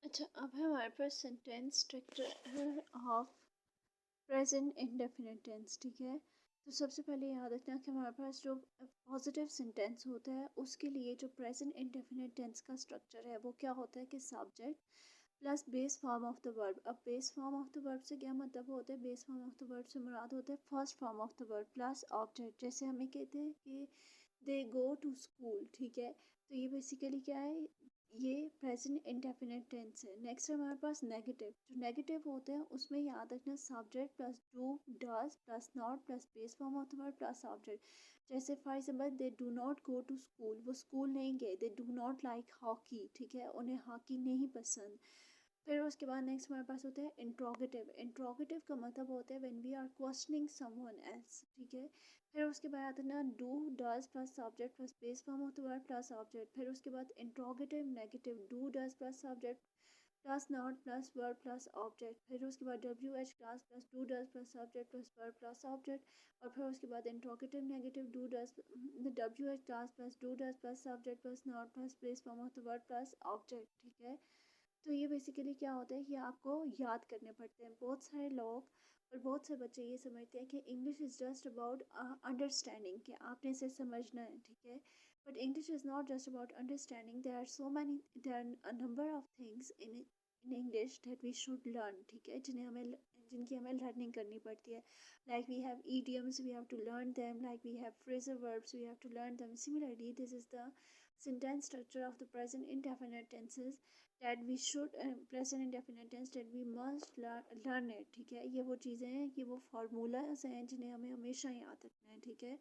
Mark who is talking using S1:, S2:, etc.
S1: अच्छा, अब है हमारे पास sentence structure of present indefinite tense. ठीक है, तो सबसे पहले याद रखना कि हमारे पास जो पॉजिटिव सेंटेंस होता है उसके लिए जो प्रेजेंट इंडेफिनिट टेंस का स्ट्रक्चर है वो क्या होता है कि subject plus base form of the verb. अब base form of the verb से क्या मतलब होता है? Base form of the verb से मुराद होता है first form of the verb plus object. जैसे हमें कहते हैं कि दे गो टू स्कूल। ठीक है, तो ये बेसिकली क्या है? ये प्रेजेंट इंडेफिनिट टेंस है। नेक्स्ट है हमारे पास नेगेटिव। जो नेगेटिव होते हैं उसमें याद रखना subject plus do does plus not plus base form of the verb plus object. जैसे for example they do not go to school, वो स्कूल नहीं गए। They do not like hockey, ठीक है, उन्हें हॉकी नहीं पसंद। फिर उसके बाद नेक्स्ट हमारे पास होता है इंट्रोगेटिव। इंट्रोगेटिव का मतलब होता है when we are questioning someone else. ठीक है, फिर उसके बाद आता है ना do does plus subject plus base form of the verb plus object. फिर उसके बाद interrogative negative do does plus subject plus not plus verb plus object. फिर उसके बाद W H class plus do does plus subject plus verb plus object. और फिर उसके बाद interrogative negative do does W H class plus do does plus subject plus not plus base form of the verb plus object. ठीक है, तो ये basically क्या होता है कि आपको याद करने पड़ते हैं। बहुत सारे लोग और बहुत से बच्चे ये समझते हैं कि English is just about understanding, कि आपने इसे समझना है। ठीक है, but English is not just about understanding. There are so many, there are a number of things in English that we should learn. ठीक है, जिनकी हमें लर्निंग करनी पड़ती है। Like we have idioms, we have to learn them. Like we have phrasal verbs, we have to learn them. Similarly this is the sentence structure of the present indefinite tenses that we should present indefinite tense that we must learn it। ठीक है, ये वो चीज़ें हैं, ये वो formulas हैं जिन्हें हमें हमेशा याद रखना है। ठीक है,